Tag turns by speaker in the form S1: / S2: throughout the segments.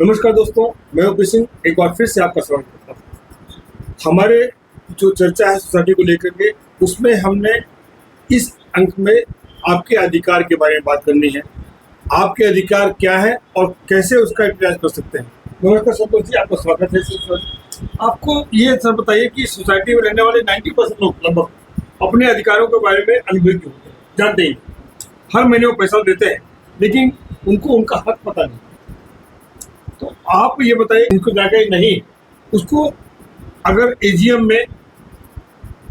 S1: नमस्कार दोस्तों, मैं ओपी सिंह एक बार फिर से आपका स्वागत करता हूँ। हमारे जो चर्चा है सोसाइटी को लेकर के, उसमें हमने इस अंक में आपके अधिकार के बारे में बात करनी है। आपके अधिकार क्या है और कैसे उसका प्रयास कर सकते हैं। नमस्कार संतोष जी, आपका स्वागत है सर। आपको ये सर बताइए कि सोसाइटी में रहने वाले 90% लोग लगभग अपने अधिकारों के बारे में अनभिज्ञ होते हैं, जानते ही हर महीने वो पैसा देते हैं, लेकिन उनको उनका हक पता नहीं। तो आप ये बताइए, उनको जानकारी नहीं, उसको अगर एजीएम में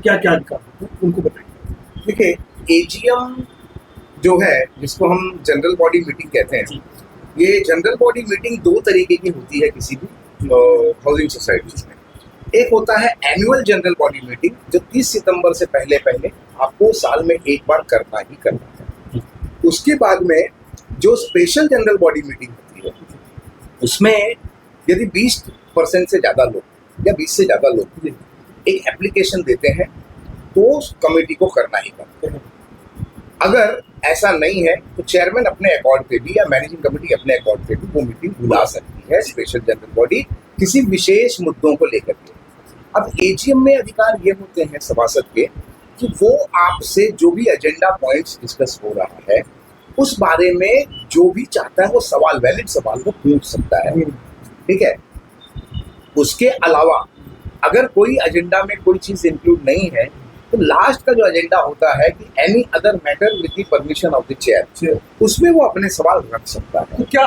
S1: क्या क्या अधिकार है उनको बताइए।
S2: देखिए, एजीएम जो है, जिसको हम जनरल बॉडी मीटिंग कहते हैं, ये जनरल बॉडी मीटिंग दो तरीके की होती है किसी भी हाउसिंग सोसाइटीज में। एक होता है एनुअल जनरल बॉडी मीटिंग, जो 30 सितंबर से पहले पहले आपको साल में एक बार करना ही करना है। उसके बाद में जो स्पेशल जनरल बॉडी मीटिंग होती है, उसमें यदि 20% से ज़्यादा लोग या 20 से ज़्यादा लोग एक एप्लीकेशन देते हैं तो कमेटी को करना ही करते हैं। अगर ऐसा नहीं है तो चेयरमैन अपने अकॉर्ड पे भी या मैनेजिंग कमेटी अपने अकॉर्ड पे भी वो मीटिंग बुला सकती है, स्पेशल जनरल बॉडी, किसी विशेष मुद्दों को लेकर के। अब एजीएम में अधिकार ये होते हैं सभासद के कि वो आपसे जो भी एजेंडा पॉइंट्स डिस्कस हो रहा है उस बारे में जो भी चाहता है वो सवाल, वैलिड सवाल वो पूछ सकता है। ठीक है। उसके अलावा अगर कोई एजेंडा में कोई चीज इंक्लूड नहीं है तो लास्ट का जो एजेंडा होता है कि any other matter with the permission of the chair, उसमें वो अपने सवाल रख सकता है।
S1: तो क्या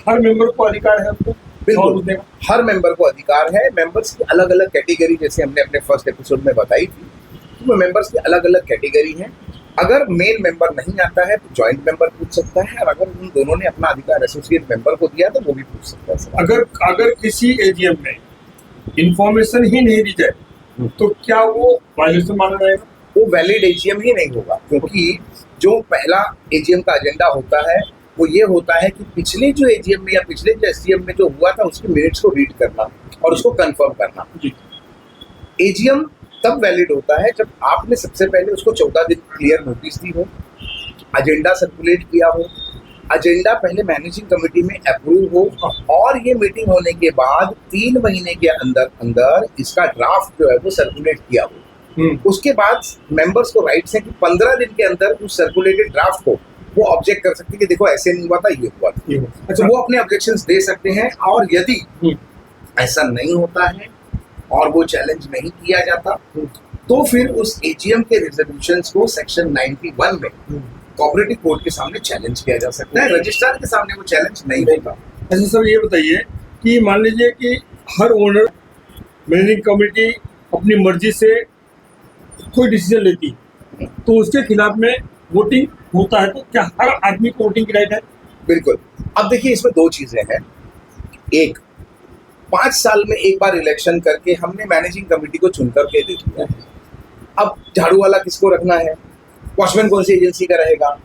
S1: हर मेंबर को अधिकार है उसको?
S2: बिल्कुल, हर मेंबर को अधिकार है। मेंबर्स की अलग अलग कैटेगरी, जैसे हमने अपने फर्स्ट एपिसोड में बताई थी, तो मेंबर्स की अलग अलग कैटेगरी है। अगर मेन मेंबर नहीं आता है तो जॉइंट मेंबर पूछ सकता है, और अगर उन दोनों ने अपना अधिकार एसोसिएट मेंबर को दिया तो वो भी पूछ सकता है।
S1: अगर किसी एजीएम में इंफॉर्मेशन ही नहीं दी जाए तो क्या वो वायलेशन माना जाएगा?
S2: वो वैलिड एजीएम ही नहीं होगा, क्योंकि जो पहला एजीएम का एजेंडा होता है वो ये होता है कि पिछले जो एजीएम में या पिछले जो एसजीएम में जो हुआ था उसके मिनट्स को रीड करना और उसको कंफर्म करना। एजीएम तब वैलिड होता है जब आपने सबसे पहले उसको 14 दिन क्लियर नोटिस दी हो, एजेंडा सर्कुलेट किया हो, एजेंडा पहले मैनेजिंग कमेटी में अप्रूव हो, और ये मीटिंग होने के बाद 3 महीने के अंदर अंदर इसका ड्राफ्ट जो है वो सर्कुलेट किया हो। उसके बाद मेंबर्स को राइट्स है कि 15 दिन के अंदर उस सर्कुलेटेड ड्राफ्ट को वो ऑब्जेक्ट कर सकते हैं कि देखो ऐसे नहीं हुआ था, ये हुआ था। तो वो अपने ऑब्जेक्शंस दे सकते हैं, और यदि ऐसा नहीं होता है और वो चैलेंज नहीं किया जाता तो फिर उस एजीएम के रिजोल्यूशंस को सेक्शन 91 में कोऑपरेटिव कोर्ट के सामने चैलेंज किया जा सकता है। रजिस्ट्रार के सामने वो चैलेंज नहीं होगा।
S1: ऐसे सर ये बताइए कि मान लीजिए कि हर ओनर, मैनेजिंग कमेटी अपनी मर्जी से कोई डिसीजन लेती है तो उसके खिलाफ में वोटिंग होता है, तो क्या हर आदमी को वोटिंग की राइट है?
S2: बिल्कुल। अब देखिए, इसमें दो चीजें हैं। एक, 5 साल में एक बार इलेक्शन करके हमने मैनेजिंग कमेटी को चुनकर के दे दिया है। अब झाड़ू वाला किसको रखना है, वॉचमैन कौन सी एजेंसी का रहेगा,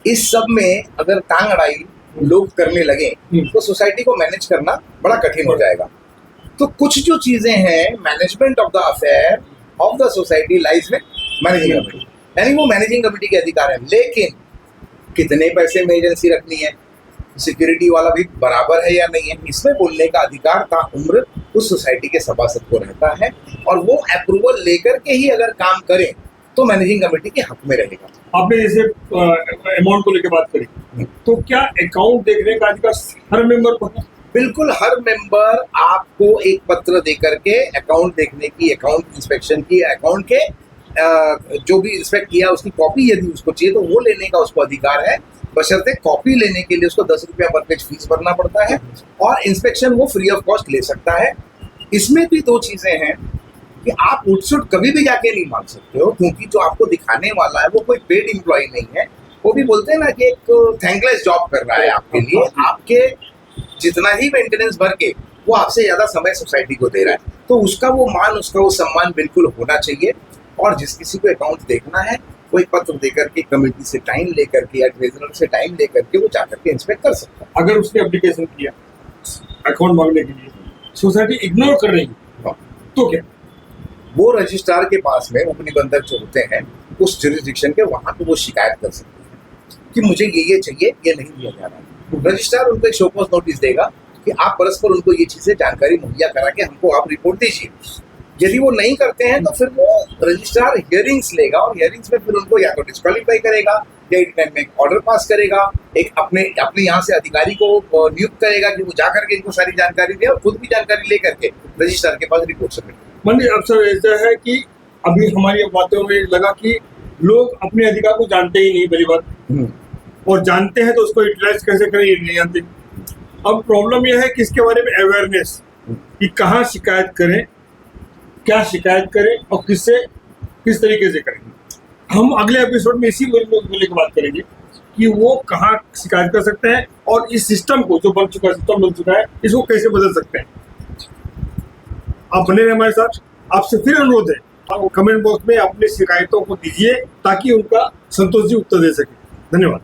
S2: इस सब में अगर टांग अड़ाई लोग करने लगे तो सोसाइटी को मैनेज करना बड़ा कठिन हो जाएगा। तो कुछ जो चीजें हैं, management of the affair of the society lies में मैनेजिंग कमेटी, यानी वो मैनेजिंग कमेटी के अधिकार है। लेकिन कितने पैसे में एजेंसी रखनी है, सिक्योरिटी वाला भी बराबर है या नहीं है, इसमें बोलने का अधिकार का उम्र उस सोसाइटी के सभासद को रहता है, और वो अप्रूवल लेकर के ही अगर काम करे तो मैनेजिंग कमेटी के हक में रहेगा।
S1: आपने जैसे अमाउंट को लेकर बात करी, तो क्या अकाउंट देखने का अधिकार हर मेंबर को है?
S2: बिल्कुल, हर मेंबर आपको एक पत्र देकर के अकाउंट देखने की, अकाउंट इंस्पेक्शन की, अकाउंट के जो भी इंस्पेक्ट किया उसकी कॉपी यदि उसको चाहिए तो वो लेने का उसको अधिकार है, बशर्ते कॉपी लेने के लिए उसको 10 रुपया पर पेज फीस भरना पड़ता है, और इंस्पेक्शन वो फ्री ऑफ कॉस्ट ले सकता है। इसमें भी दो चीजें हैं कि आप उठसुट कभी भी जाके नहीं मांग सकते हो, क्योंकि जो आपको दिखाने वाला है वो कोई पेड एम्प्लॉय नहीं है। वो भी बोलते हैं ना कि एक थैंकलेस जॉब कर रहा है आपके लिए, आपके जितना ही मेंटेनेंस भर के वो आपसे ज्यादा समय सोसाइटी को दे रहा है, तो उसका वो मान, उसका वो सम्मान बिल्कुल होना चाहिए। और जिस किसी को अकाउंट देखना है वो एक पत्र देकर के, कमेटी से टाइम लेकर के या ट्रेजरर से टाइम लेकर के वो जाकर के इंस्पेक्ट कर सकता है।
S1: अगर उसने एप्लीकेशन किया अकाउंट मांगने के लिए, सोसाइटी इग्नोर कर रही है तो क्या?
S2: वो रजिस्ट्रार के पास में उपनिबंधक जो होते हैं उस जुरिस्डिक्शन के, वहां पे वो शिकायत कर सकते हैं कि मुझे ये चाहिए, ये नहीं दिया जा रहा है। रजिस्ट्रार उनको एक शो कॉज नोटिस देगा कि आप परस्पर उनको ये चीजें जानकारी मुहैया करा के हमको आप रिपोर्ट दीजिए। यदि वो नहीं करते हैं तो फिर वो रजिस्ट्रार हियरिंग्स लेगा और हियरिंग्स में फिर उनको या तो डिस्क्वालीफाई करेगा या एक टाइम में ऑर्डर पास करेगा, एक अपने यहाँ से अधिकारी को नियुक्त करेगा कि वो जा करके इनको सारी जानकारी दे और खुद भी जानकारी ले करके रजिस्ट्रार के पास रिपोर्ट सबमिट करे।
S1: मंडी अक्सर ऐसा है कि अभी हमारी बातों में लगा कि लोग अपने अधिकार को जानते ही नहीं, पहली बात, और जानते हैं तो उसको यूटिलाइज कैसे करें ये नहीं जानते। अब प्रॉब्लम यह है कि इसके बारे में अवेयरनेस कि कहाँ शिकायत करें, क्या शिकायत करें और किस तरीके से करें। हम अगले एपिसोड में इसी बोलने की बात करेंगे कि वो कहाँ शिकायत कर सकते हैं और इस सिस्टम को जो सिस्टम बन चुका है इसको कैसे बदल सकते हैं। आप बने रहे हमारे साथ। आपसे फिर अनुरोध है, आप कमेंट बॉक्स में अपनी शिकायतों को दीजिए ताकि उनका संतोषजनक उत्तर दे सके। धन्यवाद।